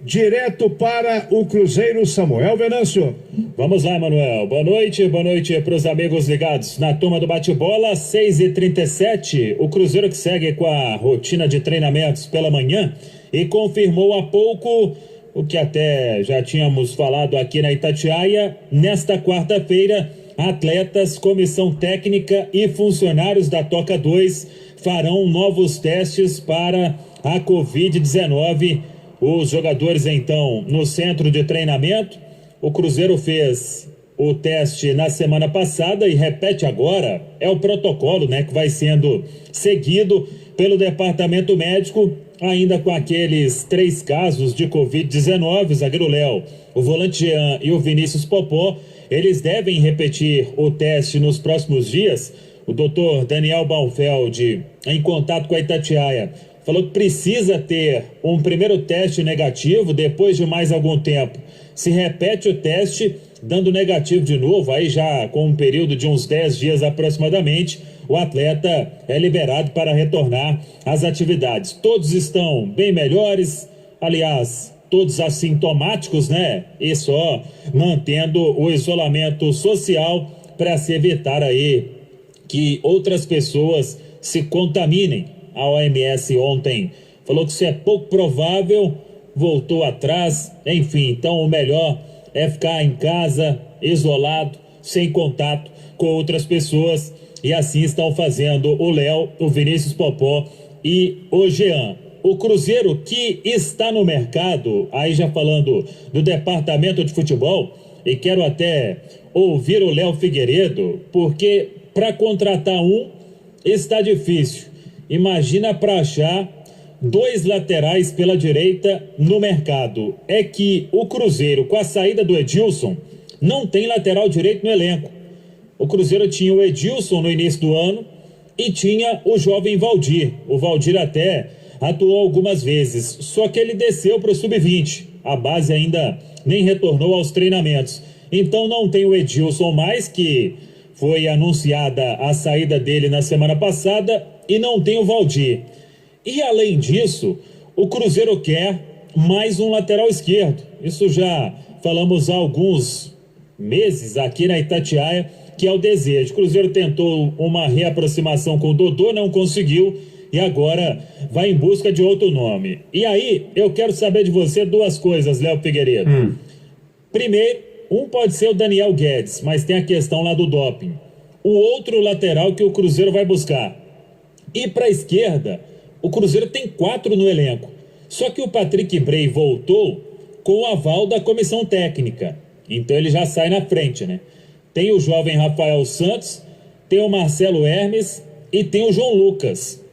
direto para o Cruzeiro, Samuel Venâncio. Vamos lá, Manuel. Boa noite para os amigos ligados na turma do bate-bola, 6h37. O Cruzeiro que segue com a rotina de treinamentos pela manhã e confirmou há pouco o que até já tínhamos falado aqui na Itatiaia. Nesta quarta-feira, atletas, comissão técnica e funcionários da Toca 2 farão novos testes para a Covid-19. Os jogadores, então, no centro de treinamento. O Cruzeiro fez o teste na semana passada e repete agora. É o protocolo, né, que vai sendo seguido pelo departamento médico, ainda com aqueles 3 casos de Covid-19, o zagueiro Léo, o volante Jean e o Vinícius Popó. Eles devem repetir o teste nos próximos dias. O doutor Daniel Balfeld, em contato com a Itatiaia, falou que precisa ter um primeiro teste negativo. Depois de mais algum tempo, se repete o teste, dando negativo de novo, aí já com um período de uns 10 dias aproximadamente, o atleta é liberado para retornar às atividades. Todos estão bem melhores, aliás, todos assintomáticos, né? E só mantendo o isolamento social para se evitar aí que outras pessoas se contaminem. A OMS ontem falou que isso é pouco provável, voltou atrás, enfim, então o melhor é ficar em casa, isolado, sem contato com outras pessoas, e assim estão fazendo o Léo, o Vinícius Popó e o Jean. O Cruzeiro que está no mercado, aí já falando do departamento de futebol, e quero até ouvir o Léo Figueiredo, porque para contratar um está difícil. Imagina para achar 2 laterais pela direita no mercado. É que o Cruzeiro, com a saída do Edilson, não tem lateral direito no elenco. O Cruzeiro tinha o Edilson no início do ano e tinha o jovem Valdir. O Valdir até atuou algumas vezes, só que ele desceu para o sub-20. A base ainda nem retornou aos treinamentos. Então não tem o Edilson mais, que foi anunciada a saída dele na semana passada, e não tem o Valdir. E além disso, o Cruzeiro quer mais um lateral esquerdo. Isso já falamos há alguns meses aqui na Itatiaia, que é o desejo. O Cruzeiro tentou uma reaproximação com o Dodô, não conseguiu, e agora vai em busca de outro nome. E aí, eu quero saber de você 2 coisas, Léo Figueiredo. Primeiro, um pode ser o Daniel Guedes, mas tem a questão lá do doping. O outro lateral que o Cruzeiro vai buscar. E para a esquerda, o Cruzeiro tem 4 no elenco. Só que o Patrick Bray voltou com o aval da comissão técnica. Então ele já sai na frente, né? Tem o jovem Rafael Santos, tem o Marcelo Hermes e tem o João Lucas.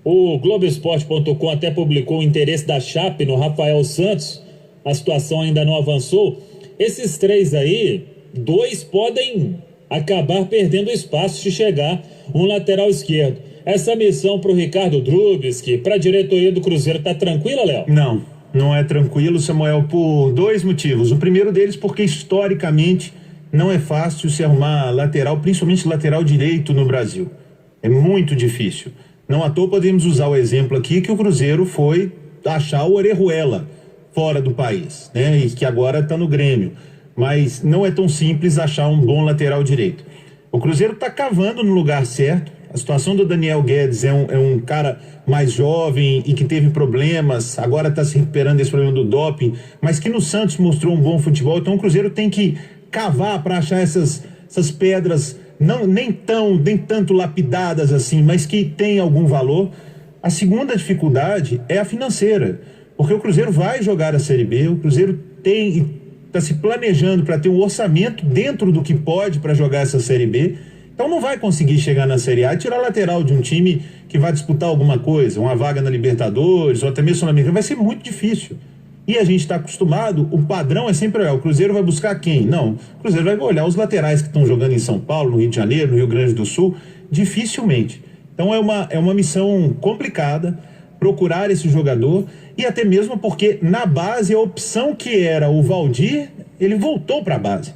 O Globoesporte.com até publicou o interesse da Chape no Rafael Santos. A situação ainda não avançou. Esses 3 aí, 2 podem acabar perdendo espaço se chegar um lateral esquerdo. Essa missão para o Ricardo Drubsky, para a diretoria do Cruzeiro, tá tranquila, Léo? Não é tranquilo, Samuel, por 2 motivos. O primeiro deles porque historicamente não é fácil se arrumar lateral, principalmente lateral direito no Brasil. É muito difícil. Não à toa podemos usar o exemplo aqui que o Cruzeiro foi achar o Orejuela fora do país, né? E que agora está no Grêmio. Mas não é tão simples achar um bom lateral direito. O Cruzeiro está cavando no lugar certo. A situação do Daniel Guedes é um cara mais jovem e que teve problemas, agora está se recuperando desse problema do doping, mas que no Santos mostrou um bom futebol. Então o Cruzeiro tem que cavar para achar essas pedras, nem tanto lapidadas assim, mas que tem algum valor. A segunda dificuldade é a financeira, porque o Cruzeiro vai jogar a Série B, o Cruzeiro está se planejando para ter um orçamento dentro do que pode para jogar essa Série B. Então não vai conseguir chegar na Série A e tirar lateral de um time que vai disputar alguma coisa, uma vaga na Libertadores ou até mesmo Sul-Americana. Vai ser muito difícil. E a gente está acostumado, o padrão é sempre o Cruzeiro vai buscar quem? Não, o Cruzeiro vai olhar os laterais que estão jogando em São Paulo, no Rio de Janeiro, no Rio Grande do Sul, dificilmente. Então é uma missão complicada procurar esse jogador, e até mesmo porque na base a opção que era o Valdir, ele voltou para a base.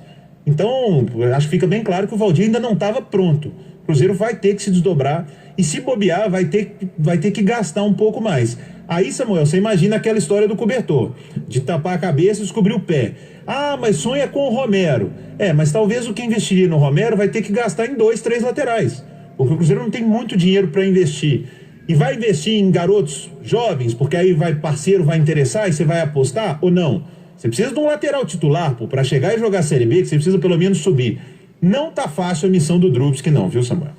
Então, acho que fica bem claro que o Valdir ainda não estava pronto. O Cruzeiro vai ter que se desdobrar E se bobear, vai ter que gastar um pouco mais. Aí, Samuel, você imagina aquela história do cobertor, de tapar a cabeça e descobrir o pé. Ah, mas sonha com o Romero. Mas talvez o que investiria no Romero vai ter que gastar em 2, 3 laterais. Porque o Cruzeiro não tem muito dinheiro para investir. E vai investir em garotos jovens, porque aí parceiro vai interessar e você vai apostar ou não? Você precisa de um lateral titular, para chegar e jogar a Série B, que você precisa pelo menos subir. Não tá fácil a missão do Drubsky não, viu, Samuel?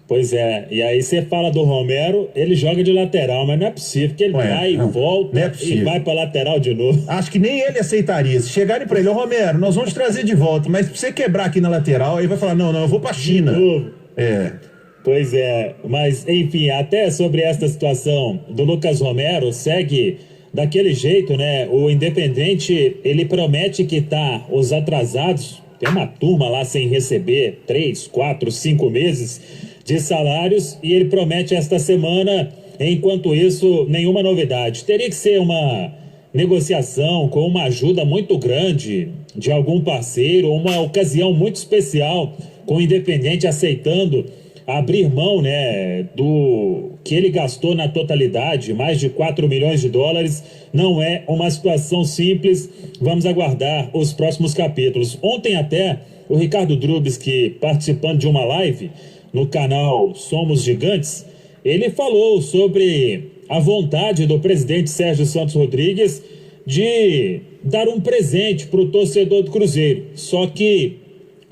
Pois é, e aí você fala do Romero, ele joga de lateral, mas não é possível, porque ele vai e volta e vai pra lateral de novo. Acho que nem ele aceitaria. Se chegarem pra ele, Romero, nós vamos te trazer de volta, mas pra você quebrar aqui na lateral, aí vai falar, não, eu vou pra China. De novo. Pois é, mas enfim, até sobre esta situação do Lucas Romero, segue daquele jeito, né? O Independente, ele promete quitar os atrasados, tem uma turma lá sem receber 3, 4, 5 meses de salários, e ele promete esta semana, enquanto isso, nenhuma novidade. Teria que ser uma negociação com uma ajuda muito grande de algum parceiro, uma ocasião muito especial com o Independente aceitando abrir mão, né, do que ele gastou na totalidade, mais de 4 milhões de dólares. Não é uma situação simples. Vamos aguardar os próximos capítulos. Ontem até o Ricardo Drubsky, participando de uma live no canal Somos Gigantes, ele falou sobre a vontade do presidente Sérgio Santos Rodrigues de dar um presente para o torcedor do Cruzeiro. Só que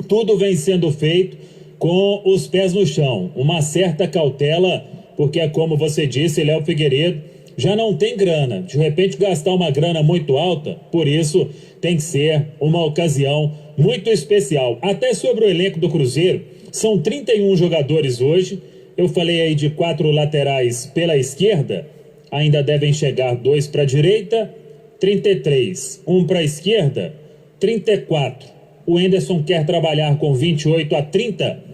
tudo vem sendo feito com os pés no chão, uma certa cautela, porque é como você disse, Léo Figueiredo já não tem grana, de repente gastar uma grana muito alta, por isso tem que ser uma ocasião muito especial. Até sobre o elenco do Cruzeiro, são 31 jogadores hoje, eu falei aí de 4 laterais pela esquerda, ainda devem chegar 2 para a direita, 33, 1 para a esquerda, 34. O Henderson quer trabalhar com 28 a 30,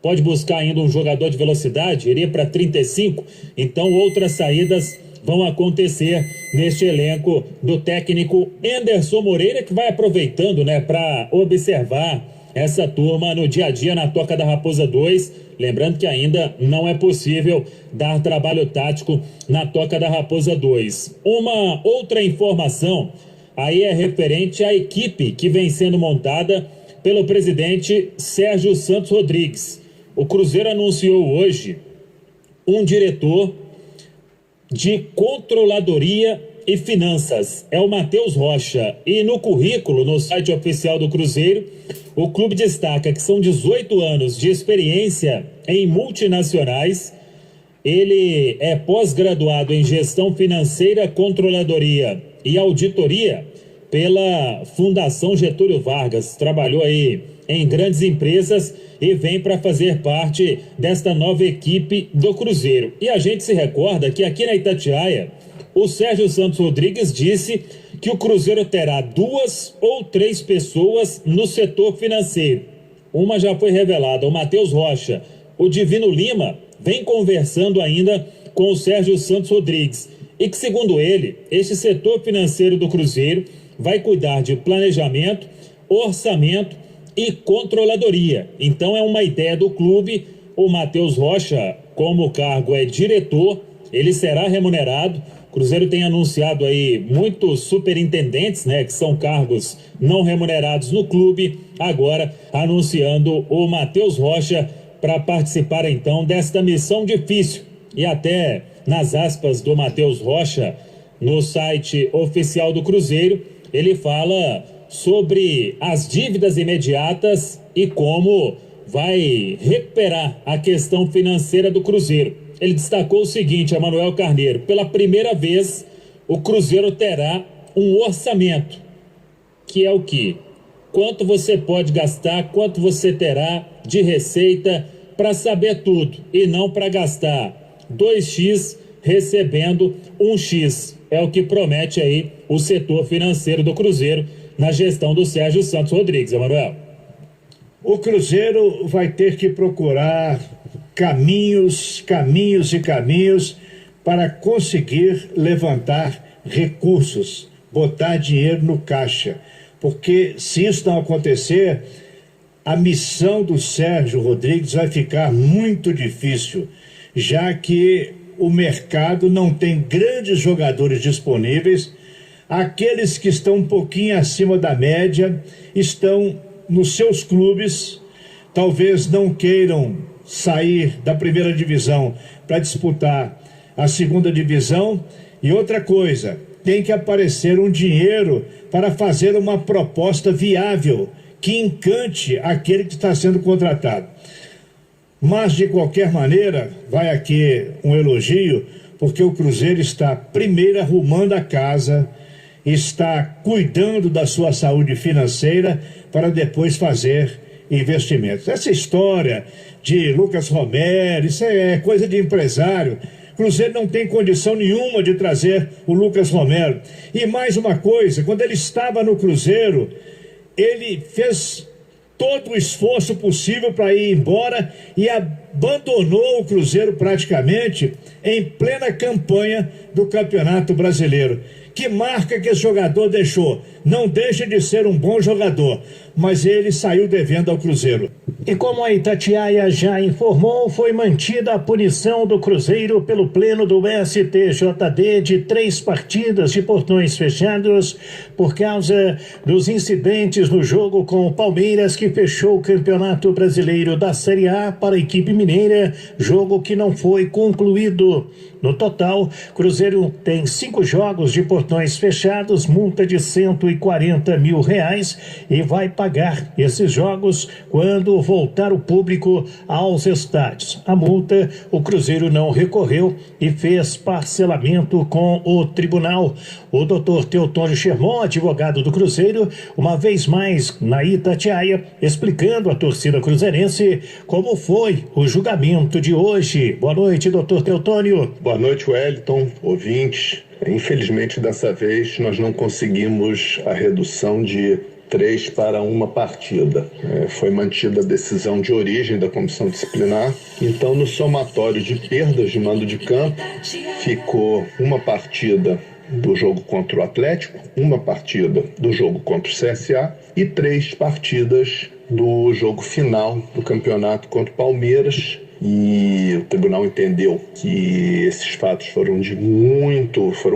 pode buscar ainda um jogador de velocidade, iria para 35, então outras saídas vão acontecer neste elenco do técnico Anderson Moreira, que vai aproveitando, né, para observar essa turma no dia a dia na Toca da Raposa 2, lembrando que ainda não é possível dar trabalho tático na Toca da Raposa 2. Uma outra informação aí é referente à equipe que vem sendo montada pelo presidente Sérgio Santos Rodrigues. O Cruzeiro anunciou hoje um diretor de controladoria e finanças, é o Matheus Rocha, e no currículo, no site oficial do Cruzeiro, o clube destaca que são 18 anos de experiência em multinacionais. Ele é pós-graduado em gestão financeira, controladoria e auditoria pela Fundação Getúlio Vargas, trabalhou aí em grandes empresas e vem para fazer parte desta nova equipe do Cruzeiro. E a gente se recorda que aqui na Itatiaia, o Sérgio Santos Rodrigues disse que o Cruzeiro terá 2 ou 3 pessoas no setor financeiro. Uma já foi revelada, o Matheus Rocha. O Divino Lima vem conversando ainda com o Sérgio Santos Rodrigues. E que, segundo ele, este setor financeiro do Cruzeiro vai cuidar de planejamento, orçamento e controladoria. Então é uma ideia do clube. O Matheus Rocha, como o cargo é diretor, ele será remunerado. O Cruzeiro tem anunciado aí muitos superintendentes, né, que são cargos não remunerados no clube, agora anunciando o Matheus Rocha para participar então desta missão difícil. E até nas aspas do Matheus Rocha, no site oficial do Cruzeiro, ele fala sobre as dívidas imediatas e como vai recuperar a questão financeira do Cruzeiro. Ele destacou o seguinte, Emanuel Carneiro: pela primeira vez o Cruzeiro terá um orçamento, que é o quê? Quanto você pode gastar, quanto você terá de receita, para saber tudo e não para gastar 2x recebendo 1x. É o que promete aí o setor financeiro do Cruzeiro na gestão do Sérgio Santos Rodrigues, Emanuel. O Cruzeiro vai ter que procurar caminhos para conseguir levantar recursos, botar dinheiro no caixa. Porque se isso não acontecer, a missão do Sérgio Rodrigues vai ficar muito difícil. já que o mercado não tem grandes jogadores disponíveis. Aqueles que estão um pouquinho acima da média estão nos seus clubes, talvez não queiram sair da primeira divisão para disputar a segunda divisão. E outra coisa, tem que aparecer um dinheiro para fazer uma proposta viável que encante aquele que está sendo contratado. Mas, de qualquer maneira, vai aqui um elogio, porque o Cruzeiro está primeiro arrumando a casa, está cuidando da sua saúde financeira para depois fazer investimentos. Essa história de Lucas Romero, isso é coisa de empresário. Cruzeiro não tem condição nenhuma de trazer o Lucas Romero. E mais uma coisa, quando ele estava no Cruzeiro, ele fez todo o esforço possível para ir embora e abandonou o Cruzeiro praticamente em plena campanha do Campeonato Brasileiro. Que marca que esse jogador deixou? Não deixa de ser um bom jogador, mas ele saiu devendo ao Cruzeiro. E como a Itatiaia já informou, foi mantida a punição do Cruzeiro pelo pleno do STJD de 3 partidas de portões fechados por causa dos incidentes no jogo com o Palmeiras, que fechou o Campeonato Brasileiro da Série A para a equipe mineira, jogo que não foi concluído. No total, Cruzeiro tem 5 jogos de portões fechados, multa de R$140 mil e vai pagar esses jogos quando voltar o público aos estádios. A multa, o Cruzeiro não recorreu e fez parcelamento com o tribunal. O doutor Teotônio Schermon, advogado do Cruzeiro, uma vez mais na Itatiaia, explicando à torcida cruzeirense como foi o julgamento de hoje. Boa noite, doutor Teotônio. Boa noite, Wellington, ouvintes. Infelizmente, dessa vez, nós não conseguimos a redução de 3 para 1 partida. Foi mantida a decisão de origem da comissão disciplinar. Então, no somatório de perdas de mando de campo, ficou 1 partida do jogo contra o Atlético, 1 partida do jogo contra o CSA e 3 partidas do jogo final do campeonato contra o Palmeiras. E o tribunal entendeu que esses fatos foram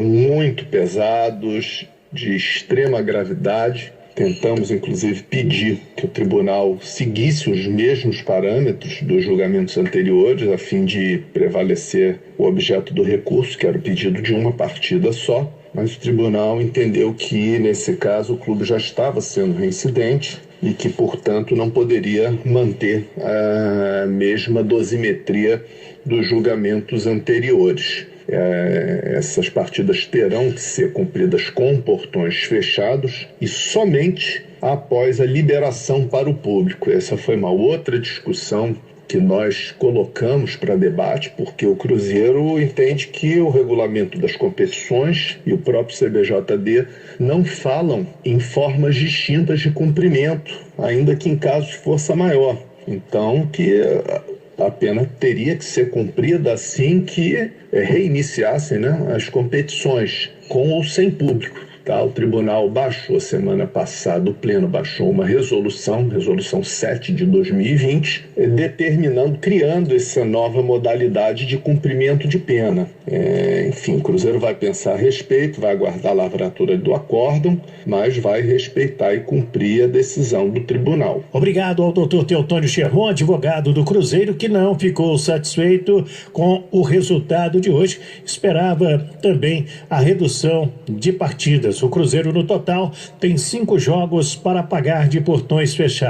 muito pesados, de extrema gravidade. Tentamos, inclusive, pedir que o tribunal seguisse os mesmos parâmetros dos julgamentos anteriores, a fim de prevalecer o objeto do recurso, que era o pedido de 1 partida só. Mas o tribunal entendeu que, nesse caso, o clube já estava sendo reincidente e que, portanto, não poderia manter a mesma dosimetria dos julgamentos anteriores. Essas partidas terão que ser cumpridas com portões fechados e somente após a liberação para o público. Essa foi uma outra discussão que nós colocamos para debate, porque o Cruzeiro entende que o regulamento das competições e o próprio CBJD não falam em formas distintas de cumprimento, ainda que em casos de força maior. Então, que a pena teria que ser cumprida assim que reiniciassem, as competições, com ou sem público. O tribunal baixou semana passada, o pleno baixou uma resolução 7 de 2020, criando essa nova modalidade de cumprimento de pena. Enfim, o Cruzeiro vai pensar a respeito, vai aguardar a lavratura do acórdão, mas vai respeitar e cumprir a decisão do tribunal. Obrigado ao doutor Teotônio Schermon, advogado do Cruzeiro, que não ficou satisfeito com o resultado de hoje. Esperava também a redução de partidas. O Cruzeiro, no total, tem 5 jogos para pagar de portões fechados.